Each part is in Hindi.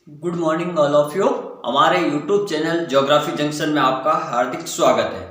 Good morning all of you. हमारे यूट्यूब चैनल ज्योग्राफी जंक्शन में आपका हार्दिक स्वागत है।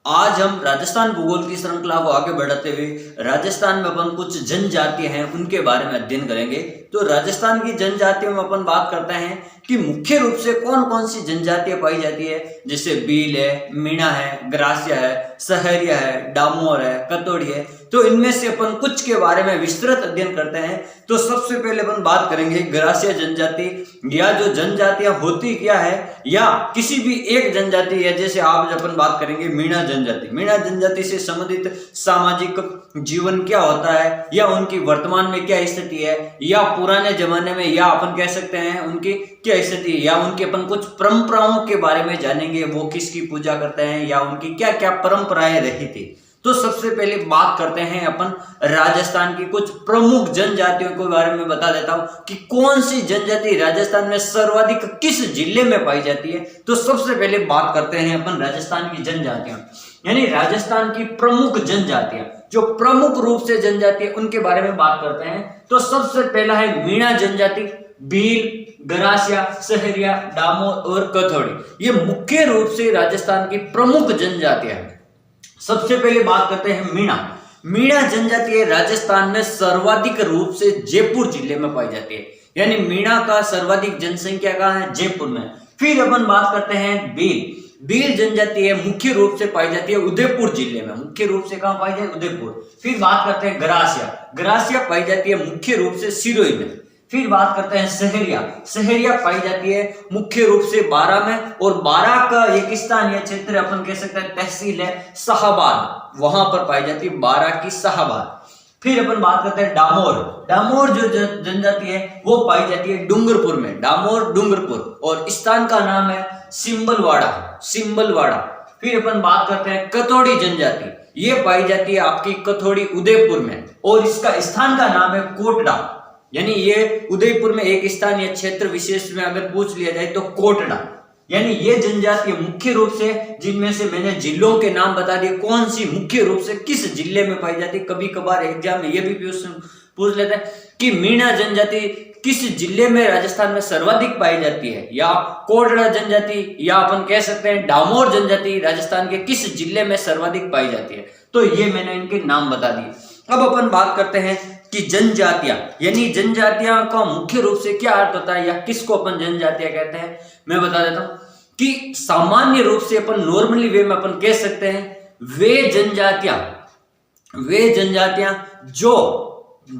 आज हम राजस्थान भूगोल की श्रृंखला को आगे बढ़ाते हुए राजस्थान में अपन कुछ जनजातियां हैं उनके बारे में अध्ययन करेंगे। तो राजस्थान की जनजातियों में अपन बात करते हैं कि मुख्य रूप से कौन कौन सी जनजातियां पाई जाती है, जैसे भील है, मीणा है, ग्रासिया है, सहरिया है, डामोर है, कतोड़ी है। तो इनमें से अपन कुछ के बारे में विस्तृत अध्ययन करते हैं। तो सबसे पहले अपन बात करेंगे ग्रासिया जनजाति, या जो जनजातियां होती क्या है, या किसी भी एक जनजाति है। जैसे आप अपन बात करेंगे मीणा जनजाति, मीणा जनजाति से संबंधित सामाजिक जीवन क्या होता है, या उनकी वर्तमान में क्या स्थिति है, या पुराने जमाने में, या अपन कह सकते हैं उनकी क्या स्थिति है, या उनके अपन कुछ परंपराओं के बारे में जानेंगे, वो किसकी पूजा करते हैं, या उनकी क्या क्या परंपराएं रही थी। तो सबसे पहले बात करते हैं अपन राजस्थान की कुछ प्रमुख जनजातियों के बारे में बता देता हूं कि कौन सी जनजाति राजस्थान में सर्वाधिक किस जिले में पाई जाती है। तो सबसे पहले बात करते हैं अपन राजस्थान की जनजातियां, यानी राजस्थान की प्रमुख जनजातियां, जो प्रमुख रूप से जनजाति है उनके बारे में बात करते हैं। तो सबसे पहला है मीणा जनजाति, भील, गरासिया, सहरिया, डामोर और कथोड़ी। ये मुख्य रूप से राजस्थान की प्रमुख जनजातियां हैं। सबसे पहले बात करते हैं मीणा। मीणा जनजाति राजस्थान में सर्वाधिक रूप से जयपुर जिले में पाई जाती है, यानी मीणा का सर्वाधिक जनसंख्या कहाँ है, जयपुर में। फिर अपन बात करते हैं भील। भील जनजाति है मुख्य रूप से पाई जाती है उदयपुर जिले में, मुख्य रूप से कहाँ पाई जाती है, उदयपुर। फिर बात करते हैं ग्रासिया। ग्रासिया पाई जाती है मुख्य रूप से सिरोही में। फिर बात करते हैं सहरिया। सहरिया पाई जाती है मुख्य रूप से बारां में, और बारां का एक स्थानीय क्षेत्र अपन कह सकते हैं तहसील है शाहबाद, वहां पर पाई जाती है बारां की शाहबाद। फिर अपन बात करते हैं डामोर। डामोर जो जनजाति है वो पाई जाती है डूंगरपुर में, डामोर डूंगरपुर, और स्थान का नाम है सिंबलवाड़ा, सिंबलवाड़ा। फिर अपन बात करते हैं कथोड़ी जनजाति, ये पाई जाती है आपकी कथोड़ी उदयपुर में, और इसका स्थान का नाम है कोटड़ा, यानी ये उदयपुर में एक स्थानीय क्षेत्र विशेष में अगर पूछ लिया जाए तो कोटड़ा। यानी ये जनजाति मुख्य रूप से, जिनमें से मैंने जिलों के नाम बता दिए, कौन सी मुख्य रूप से किस जिले में पाई जाती है। कभी कभार एग्जाम में ये भी पूछ लेते हैं कि मीणा जनजाति किस जिले में राजस्थान में सर्वाधिक पाई जाती है, या कोटड़ा जनजाति, या अपन कह सकते हैं डामोर जनजाति राजस्थान के किस जिले में सर्वाधिक पाई जाती है। तो ये मैंने इनके नाम बता दिए। अब अपन बात करते हैं कि जनजातियां, यानी जनजातियां का मुख्य रूप से क्या अर्थ होता है, या किसको अपन जनजातियां कहते हैं। मैं बता देता हूं कि सामान्य रूप से अपन नॉर्मली वे में अपन कह सकते हैं वे जनजातियां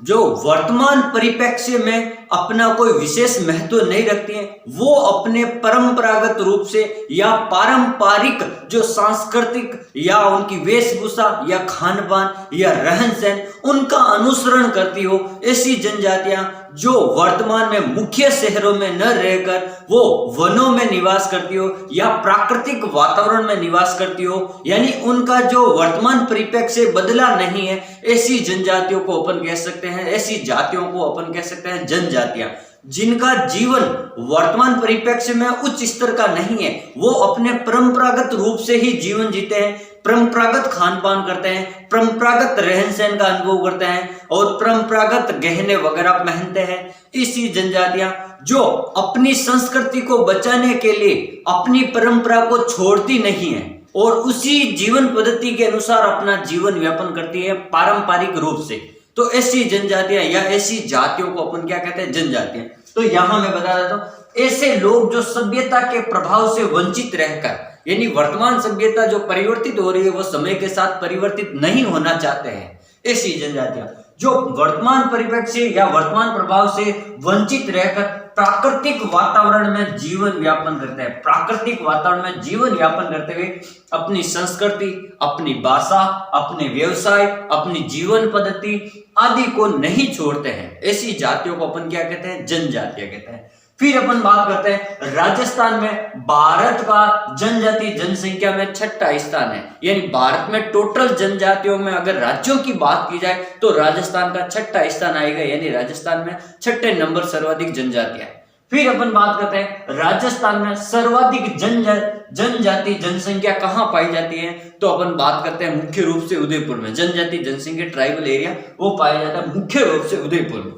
जो वर्तमान परिप्रेक्ष्य में अपना कोई विशेष महत्व नहीं रखती हैं, वो अपने परंपरागत रूप से या पारंपरिक जो सांस्कृतिक या उनकी वेशभूषा या खान पान या रहन सहन उनका अनुसरण करती हो, ऐसी जनजातियां जो वर्तमान में मुख्य शहरों में न रहकर वो वनों में निवास करती हो या प्राकृतिक वातावरण में निवास करती हो, यानी उनका जो वर्तमान परिप्रेक्ष्य बदला नहीं है, ऐसी जनजातियों को अपन कह सकते हैं, ऐसी जातियों को अपन कह सकते हैं जनजातियां। जिनका जीवन वर्तमान परिप्रेक्ष्य में उच्च स्तर का नहीं है, वो अपने परंपरागत रूप से ही जीवन जीते हैं, परंपरागत खान पान करते हैं, परंपरागत रहन सहन का अनुभव करते हैं, और परंपरागत गहने वगैरह पहनते हैं। इसी जनजातियां जो अपनी संस्कृति को बचाने के लिए अपनी परंपरा को छोड़ती नहीं है, और उसी जीवन पद्धति के अनुसार अपना जीवन यापन करती है पारंपरिक रूप से। तो ऐसी जनजातियां या ऐसी जातियों को अपन क्या कहते हैं, जनजातियां। तो यहां मैं बता देता हूं, ऐसे लोग जो सभ्यता के प्रभाव से वंचित रहकर, यानी वर्तमान सभ्यता जो परिवर्तित हो रही है वो समय के साथ परिवर्तित नहीं होना चाहते हैं, ऐसी जनजातियां जो वर्तमान परिप्रेक्ष्य या वर्तमान प्रभाव से वंचित रहकर प्राकृतिक वातावरण में जीवन यापन करते हैं, प्राकृतिक वातावरण में जीवन यापन करते हुए अपनी संस्कृति, अपनी भाषा, अपने व्यवसाय, अपनी जीवन पद्धति आदि को नहीं छोड़ते हैं, ऐसी जातियों को अपन क्या कहते हैं, जनजातियां कहते हैं। फिर अपन बात करते हैं राजस्थान में भारत का जनजाति जनसंख्या में छठा स्थान है, यानी भारत में टोटल जनजातियों में अगर राज्यों की बात की जाए तो राजस्थान का छठा स्थान आएगा, यानी राजस्थान में छठे नंबर सर्वाधिक जनजातियां। फिर अपन बात करते हैं राजस्थान में सर्वाधिक जनजाति जनसंख्या कहां पाई जाती है। तो अपन बात करते हैं मुख्य रूप से उदयपुर में, जनजाति जनसंख्या ट्राइबल एरिया वो पाया जाता है मुख्य रूप से उदयपुर में।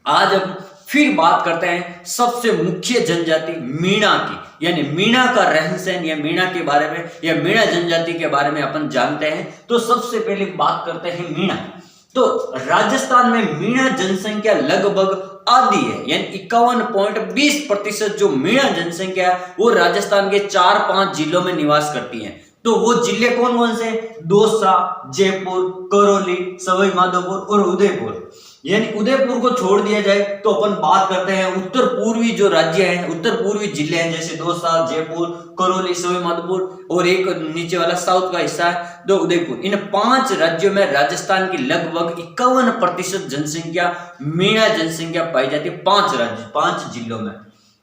आज अब फिर बात करते हैं सबसे मुख्य जनजाति मीणा की, यानी मीणा का रहन सहन या मीणा के बारे में या मीणा जनजाति के बारे में अपन जानते हैं। तो सबसे पहले बात करते हैं मीणा। तो राजस्थान में मीणा जनसंख्या लगभग आधी है, यानी 51.20% जो मीणा जनसंख्या है वो राजस्थान के 4-5 जिलों में निवास करती है। तो वो जिले कौन कौन से? दौसा, जयपुर, करौली, सवाई माधोपुर और उदयपुर। यानी उदयपुर को छोड़ दिया जाए तो अपन बात करते हैं उत्तर पूर्वी जो राज्य हैं, उत्तर पूर्वी जिले हैं, जैसे दौसा, जयपुर, करौली, सवाई माधोपुर और एक नीचे वाला साउथ का हिस्सा है तो उदयपुर। इन 5 राज्यों में राजस्थान की लगभग 51% जनसंख्या मीणा जनसंख्या पाई जाती है, 5 जिलों में।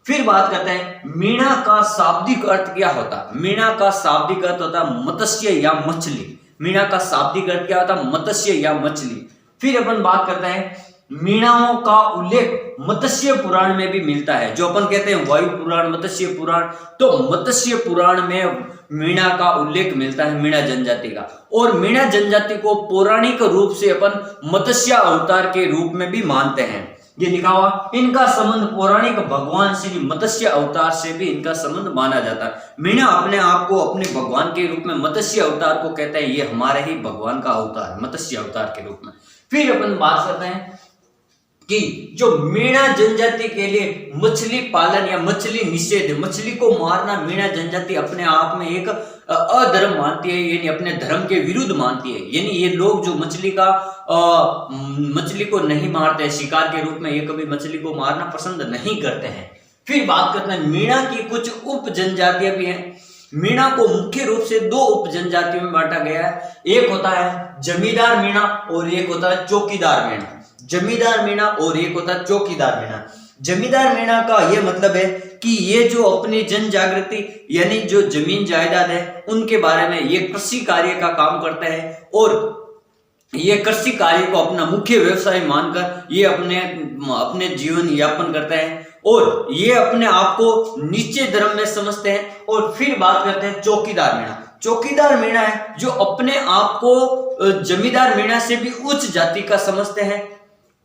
फिर बात करते हैं मीणा का शाब्दिक अर्थ क्या होता है। मीणा का शाब्दिक अर्थ होता है मत्स्य या मछली। मीणा का शाब्दिक अर्थ क्या होता है? मत्स्य या मछली। फिर अपन बात करते हैं मीणाओं का उल्लेख मत्स्य पुराण में भी मिलता है, जो अपन कहते हैं वायु पुराण, मत्स्य पुराण। तो मत्स्य पुराण में मीणा का उल्लेख मिलता है, मीणा जनजाति का। और मीणा जनजाति को पौराणिक रूप से अपन मत्स्य अवतार के रूप में भी मानते हैं। ये लिखा हुआ, इनका संबंध पौराणिक भगवान श्री मत्स्य अवतार से भी इनका संबंध माना जाता है। मीणा अपने आप को अपने भगवान के रूप में मत्स्य अवतार को कहते हैं, ये हमारे ही भगवान का अवतार है, मत्स्य अवतार के रूप में। फिर अपन बात करते हैं कि जो मीणा जनजाति के लिए मछली पालन या मछली निषेध, मछली को मारना मीणा जनजाति अपने आप में एक अधर्म मानती है, यानी अपने धर्म के विरुद्ध मानती है। यानी ये लोग जो मछली को नहीं मारते शिकार के रूप में, ये कभी मछली को मारना पसंद नहीं करते हैं। फिर बात करते हैं मीणा की कुछ उप जनजातियां भी हैं। मीणा को मुख्य रूप से 2 उप जनजातियों में बांटा गया है। एक होता है जमींदार मीणा और एक होता है चौकीदार मीणा। जमींदार मीणा और एक होता है चौकीदार मीणा। जमींदार मीणा का यह मतलब है कि ये जो अपनी जन जागृति यानी जो जमीन जायदाद है उनके बारे में ये कृषि कार्य का काम करते हैं और ये कृषि कार्य को अपना मुख्य व्यवसाय मानकर ये अपने जीवन यापन करते हैं और ये अपने आप को नीचे धर्म में समझते हैं। और फिर बात करते हैं चौकीदार मीणा। चौकीदार मीणा है जो अपने आप को जमींदार मीणा से भी उच्च जाति का समझते हैं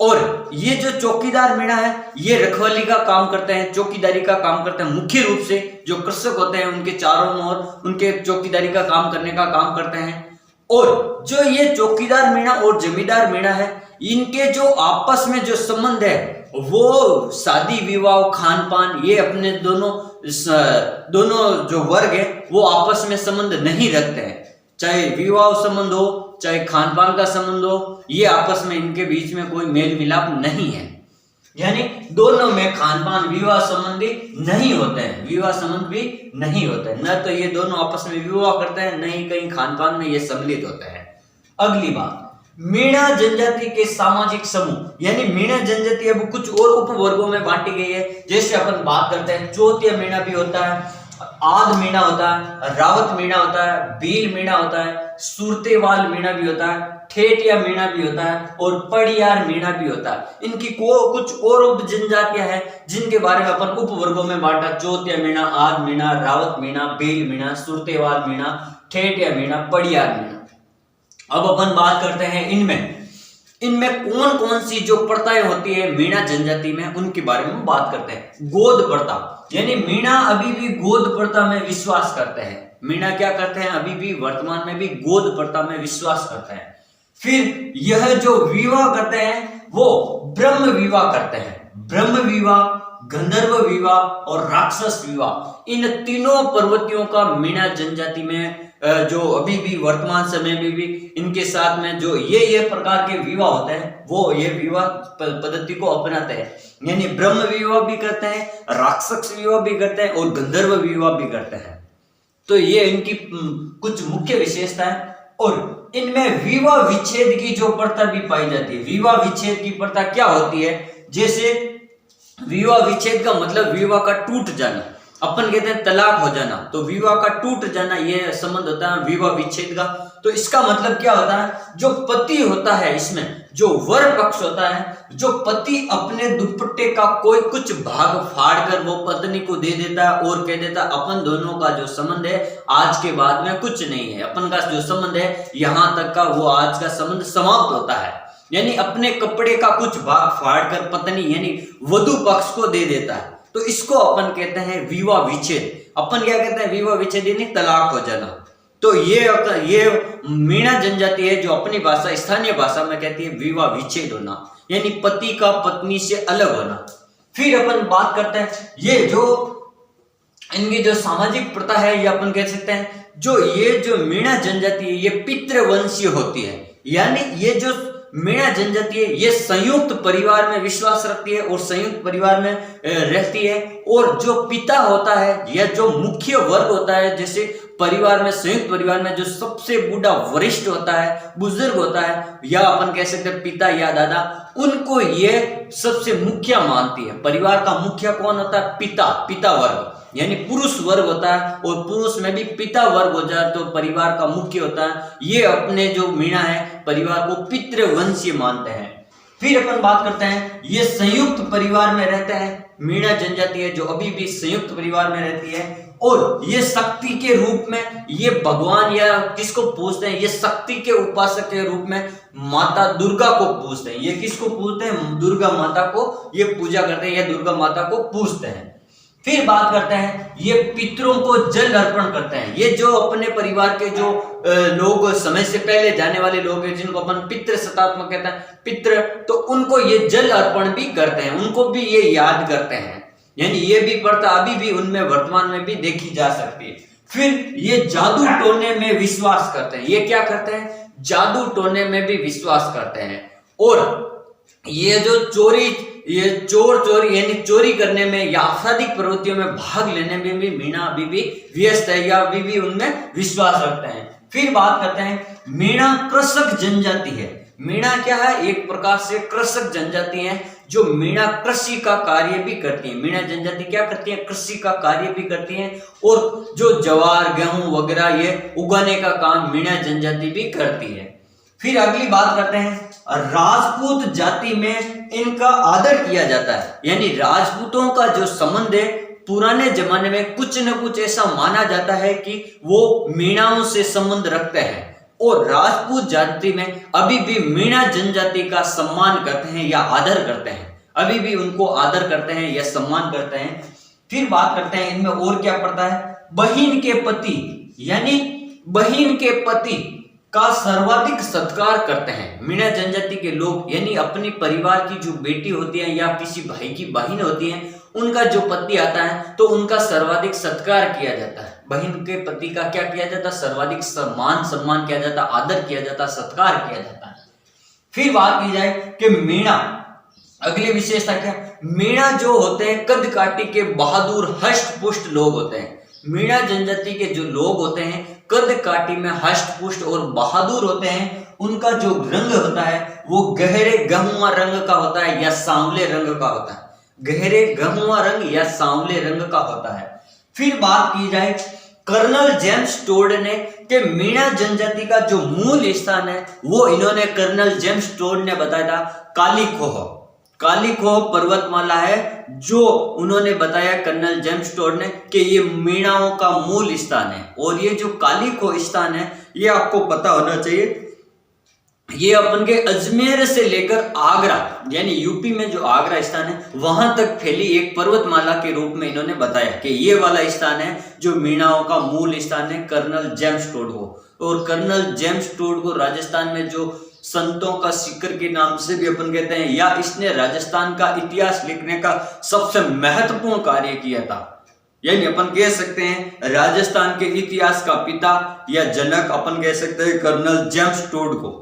और ये जो चौकीदार मीणा है ये रखवाली का काम करते हैं, चौकीदारी का काम करते हैं। मुख्य रूप से जो कृषक होते हैं उनके चारों ओर उनके चौकीदारी का काम करने का काम करते हैं। और जो ये चौकीदार मीणा और जमींदार मीणा है इनके जो आपस में जो संबंध है वो शादी विवाह खान पान ये अपने दोनों जो वर्ग है वो आपस में संबंध नहीं रखते हैं। चाहे विवाह संबंध हो चाहे खान पान का संबंध हो, ये आपस में इनके बीच में कोई मेल मिलाप नहीं है। यानी दोनों में खान पान विवाह संबंधी नहीं होते हैं, विवाह संबंध भी नहीं होते हैं। न तो ये दोनों आपस में विवाह करते हैं न ही कहीं खान पान में ये सम्मिलित होते हैं। अगली बात, मीणा जनजाति के सामाजिक समूह। यानी मीणा जनजाति अब कुछ और उपवर्गों में बांटी गई है। जैसे अपन बात करते हैं चौथिया मीणा भी होता है, आध मीणा होता है, रावत मीणा होता है, भील मीणा होता है, सुरतेवाल मीणा भी होता है, ठेठिया मीणा भी होता है और पड़ियार मीणा भी होता है। इनकी कुछ और उप जनजातियां हैं जिनके बारे में अपन उपवर्गों में बांटा, चौथिया मीणा, आध मीणा, रावत मीणा, भील मीणा, सुरतेवाल मीणा, ठेठिया मीणा, पड़ियार मीणा। अब अपन बात करते हैं इनमें कौन कौन सी जो प्रथाएं होती है मीणा जनजाति में उनके बारे में बात करते हैं। गोद प्रथा, यानी मीणा अभी भी गोद प्रथा में विश्वास करते हैं। मीणा क्या करते हैं? अभी भी वर्तमान में भी गोद प्रथा में विश्वास करते हैं। फिर यह जो विवाह करते हैं वो ब्रह्म विवाह करते हैं। ब्रह्म विवाह, गंधर्व विवाह और राक्षस विवाह, इन तीनों प्रवृत्तियों का मीणा जनजाति में जो अभी भी वर्तमान समय में भी इनके साथ में जो ये प्रकार के विवाह होते हैं वो ये विवाह पद्धति को अपनाते हैं। यानी ब्रह्म विवाह भी करते हैं, राक्षस विवाह भी करते हैं और गंधर्व विवाह भी करते हैं। तो ये इनकी कुछ मुख्य विशेषता है। और इनमें विवाह विच्छेद की जो प्रथा भी पाई जाती है। विवाह विच्छेद की प्रथा क्या होती है? जैसे विवाह विच्छेद का मतलब विवाह का टूट जाना, अपन कहते हैं तलाक हो जाना, तो विवाह का टूट जाना ये संबंध होता है विवाह विच्छेद का। तो इसका मतलब क्या होता है? जो पति होता है, इसमें जो वर पक्ष होता है, जो पति अपने दुपट्टे का कोई कुछ भाग फाड़ कर वो पत्नी को दे देता है और कह देता अपन दोनों का जो संबंध है आज के बाद में कुछ नहीं है, अपन का जो संबंध है यहाँ तक का वो आज का संबंध समाप्त होता है। यानी अपने कपड़े का कुछ भाग फाड़ कर पत्नी यानी वधु पक्ष को दे देता है, तो इसको अपन कहते हैं विवाह विच्छेद। अपन क्या कहते हैं? विवाह विच्छेद यानी तलाक हो जाना। तो ये मीणा जनजाति है जो अपनी भाषा स्थानीय भाषा में कहती है विवाह विच्छेद होना, यानी पति का पत्नी से अलग होना। फिर अपन बात करते हैं ये जो इनकी जो सामाजिक प्रथा है, ये अपन कह सकते हैं ये जो मीणा जनजाति है ये पितृवंशीय होती है। यानी ये जो मीणा जनजाति है ये संयुक्त परिवार में विश्वास रखती है और संयुक्त परिवार में रहती है। और जो पिता होता है या जो मुख्य वर्ग होता है, जैसे परिवार में संयुक्त परिवार में जो सबसे बूढ़ा वरिष्ठ होता है, बुजुर्ग होता है, या अपन कह सकते हैं पिता या दादा, उनको ये सबसे मुख्य मानती है। परिवार का मुख्य कौन होता है? पिता वर्ग यानी पुरुष वर्ग होता है, और पुरुष में भी पिता वर्ग हो जाए तो परिवार का मुख्य होता है। ये अपने जो मीणा है परिवार को पितृवंशीय मानते हैं। फिर अपन बात करते हैं ये संयुक्त परिवार में रहते हैं। मीणा जनजाति है जो अभी भी संयुक्त परिवार में रहती है, और ये शक्ति के रूप में ये भगवान या किसको पूजते हैं? ये शक्ति के उपासक के रूप में माता दुर्गा को पूजते हैं। ये किसको पूजते हैं? दुर्गा माता को ये पूजा करते हैं या दुर्गा माता को पूजते हैं। फिर बात करते हैं ये पितरों को जल अर्पण करते हैं। ये जो अपने परिवार के जो लोग समय से पहले जाने वाले लोग हैं, जिनको अपन पितृ सतात्मक कहते हैं, पितृ, तो उनको ये जल अर्पण भी करते हैं, उनको भी ये याद करते हैं। यानी ये भी प्रथा अभी भी उनमें वर्तमान में भी देखी जा सकती है। फिर ये जादू टोने में विश्वास करते हैं। ये क्या करते हैं? जादू टोने में भी विश्वास करते हैं। और ये जो चोरी यानी चोरी करने में या आपराधिक प्रवृत्तियों में भाग लेने में भी मीणा अभी भी व्यस्त है या अभी भी उनमें विश्वास रखते हैं। फिर बात करते हैं मीणा कृषक जनजाति है। मीणा क्या है? एक प्रकार से कृषक जनजाति है जो मीणा कृषि का कार्य भी करती है। मीणा जनजाति क्या करती है? कृषि का कार्य भी करती है, और जो ज्वार गेहूं वगैरह ये उगाने का काम मीणा जनजाति भी करती है। फिर अगली बात करते हैं राजपूत जाति में इनका आदर किया जाता है। यानी राजपूतों का जो संबंध है पुराने जमाने में कुछ न कुछ ऐसा माना जाता है कि वो मीणाओं से संबंध रखते हैं, और राजपूत जाति में अभी भी मीणा जनजाति का सम्मान करते हैं या आदर करते हैं। अभी भी उनको आदर करते हैं या सम्मान करते हैं। फिर बात करते हैं इनमें और क्या पड़ता है? बहिन के पति, यानी बहिन के पति का सर्वाधिक सत्कार करते हैं मीणा जनजाति के लोग। यानी अपनी परिवार की जो बेटी होती है या किसी भाई की बहन होती है, उनका जो पति आता है तो उनका सर्वाधिक सत्कार किया जाता है। बहन के पति का क्या किया जाता है? सर्वाधिक सम्मान किया जाता, आदर किया जाता, सत्कार किया जाता है। फिर बात की जाए कि मीणा, अगली विशेषता क्या? मीणा जो होते हैं कद काठी के बहादुर हष्ट पुष्ट लोग होते हैं। मीणा जनजाति के जो लोग होते हैं कद काठी में हष्ट पुष्ट और बहादुर होते हैं। उनका जो रंग होता है वो गहरे गहुआ रंग का होता है या सांवले रंग का होता है। गहरे गहुआ रंग या सांवले रंग का होता है। फिर बात की जाए कर्नल जेम्स टोड ने कि मीणा जनजाति का जो मूल स्थान है वो इन्होंने कर्नल जेम्स टोड ने बताया था कालीखोह पर्वतमाला है, जो उन्होंने बताया कर्नल जेम्स टोड ने कि ये मीणाओं का मूल स्थान है। और ये जो कालीखोह स्थान है ये आपको पता होना चाहिए, ये अपन के अजमेर से लेकर आगरा यानी यूपी में जो आगरा स्थान है वहां तक फैली एक पर्वतमाला के रूप में इन्होंने बताया कि ये वाला स्थान है जो मीणाओं का मूल स्थान है कर्नल जेम्स टोड को। और कर्नल जेम्स टोड को राजस्थान में जो संतों का शिखर के नाम से भी अपन कहते हैं, या इसने राजस्थान का इतिहास लिखने का सबसे महत्वपूर्ण कार्य किया था। यानी अपन कह सकते हैं राजस्थान के इतिहास का पिता या जनक अपन कह सकते हैं कर्नल जेम्स टोड को।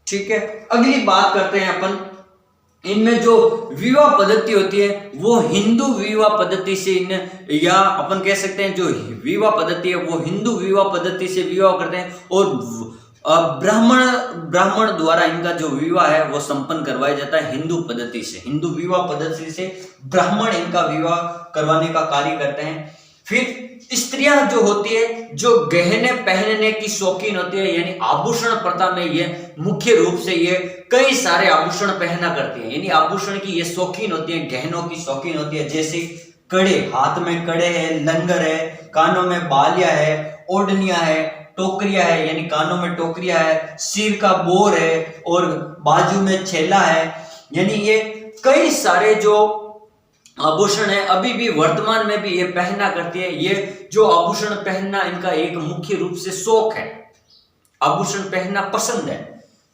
ठीक है, अगली बात करते हैं अपन इनमें जो विवाह पद्धति होती है वो हिंदू विवाह पद्धति से या अपन कह सकते हैं जो विवाह पद्धति है वो हिंदू विवाह पद्धति से विवाह करते हैं, और ब्राह्मण द्वारा इनका जो विवाह है वो संपन्न करवाया जाता है हिंदू पद्धति से। हिंदू विवाह पद्धति से ब्राह्मण इनका विवाह करवाने का कार्य करते हैं। फिर स्त्रियां जो होती है जो गहने पहनने की शौकीन होती है, यानी आभूषण प्रथा में ये मुख्य रूप से ये कई सारे आभूषण पहना करती है। यानी आभूषण की ये शौकीन होती है, गहनों की शौकीन होती है, जैसे कड़े, हाथ में कड़े है, लंगर है, कानों में बालियां है, ओढ़नियां है, टोकरिया है, यानी कानों में टोकरिया है, सिर का बोर है और बाजू में छेला है, यानी ये कई सारे जो आभूषण है अभी भी वर्तमान में भी ये पहना करती है। ये जो आभूषण पहनना इनका एक मुख्य रूप से शौक है, आभूषण पहनना पसंद है।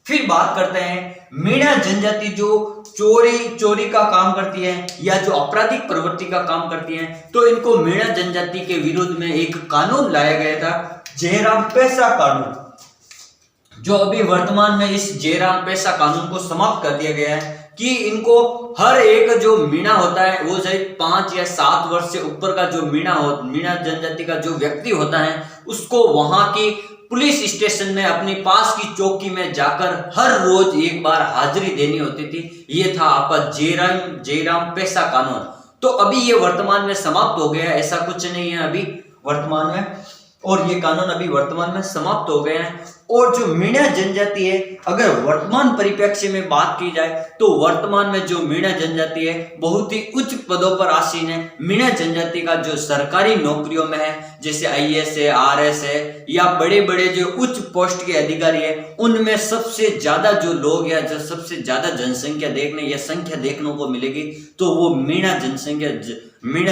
फिर बात करते हैं मीणा जनजाति जो चोरी का काम करती है या जो आपराधिक प्रवृत्ति का काम करती है, तो इनको मीणा जनजाति के विरोध में एक कानून लाया गया था, जयराम पैसा कानून, जो अभी वर्तमान में इस जयराम पैसा कानून को समाप्त कर दिया गया है कि इनको हर एक जो मीणा होता है वो चाहे 5 या 7 वर्ष से ऊपर का जो मीणा जनजाति का जो व्यक्ति होता है उसको वहां की पुलिस स्टेशन में अपनी पास की चौकी में जाकर हर रोज एक बार हाजिरी देनी होती थी। ये था आपका जयराम पैसा कानून। तो अभी ये वर्तमान में समाप्त हो गया, ऐसा कुछ नहीं है अभी वर्तमान में, और ये कानून अभी वर्तमान में समाप्त हो गए हैं। और जो मीणा जनजाति है, अगर वर्तमान परिप्रेक्ष्य में बात की जाए तो वर्तमान में जो मीणा जनजाति है बहुत ही उच्च पदों पर आसीन है। मीणा जनजाति का जो सरकारी नौकरियों में है, जैसे IAS है, RS है, या बड़े बड़े जो उच्च पोस्ट के अधिकारी है, उनमें सबसे ज्यादा जो लोग या जो सबसे ज्यादा जनसंख्या देखने को मिलेगी तो वो मीणा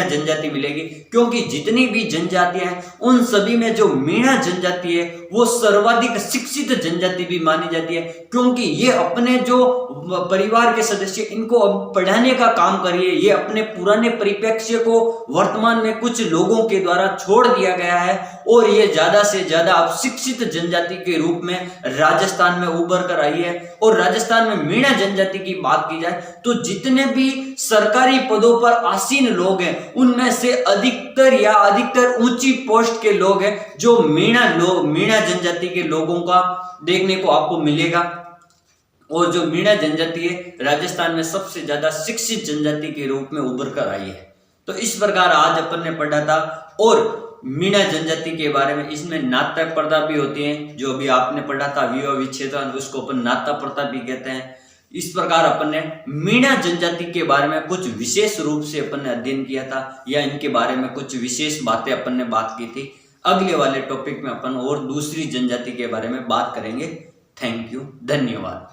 जनजाति मिलेगी। क्योंकि जितनी भी जनजातियां हैं उन सभी में जो मीणा जनजाति है वो सर्वाधिक शिक्षित जनजाति भी मानी जाती है, क्योंकि ये अपने जो परिवार के सदस्य इनको अब पढ़ाने का काम करिए, ये अपने पुराने परिप्रेक्ष्य को वर्तमान में कुछ लोगों के द्वारा छोड़ दिया गया है और ये ज्यादा से ज्यादा अब शिक्षित जनजाति के रूप में राजस्थान में उभर कर आई है। और राजस्थान में मीणा जनजाति की बात की जाए तो जितने भी सरकारी पदों पर आसीन लोग हैं उनमें से अधिकतर ऊंची पोस्ट के लोग हैं जो मीणा जनजाति के लोगों का देखने को आपको मिलेगा। और जो मीणा जनजाति है राजस्थान में सबसे ज्यादा शिक्षित जनजाति के रूप में उभर कर आई है। तो इस प्रकार आज अपन ने पढ़ा था और मीणा जनजाति के बारे में, इसमें नाट्य प्रथा भी होती है, जो अभी आपने पढ़ा था विवाह विच्छेदन, उसको अपन नाट्य प्रथा भी कहते हैं। इस प्रकार अपन ने मीणा जनजाति के बारे में कुछ विशेष रूप से अपन ने अध्ययन किया था, या इनके बारे में कुछ विशेष बातें अपन ने बात की थी। अगले वाले टॉपिक में अपन और दूसरी जनजाति के बारे में बात करेंगे। थैंक यू, धन्यवाद।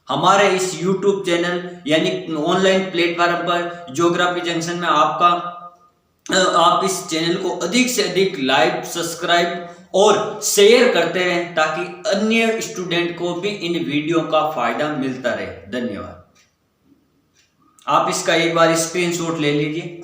हमारे इस YouTube चैनल यानी ऑनलाइन प्लेटफॉर्म पर ज्योग्राफी जंक्शन में आप इस चैनल को अधिक से अधिक लाइक, सब्सक्राइब और शेयर करते रहें ताकि अन्य स्टूडेंट को भी इन वीडियो का फायदा मिलता रहे। धन्यवाद। आप इसका एक बार स्क्रीनशॉट ले लीजिए।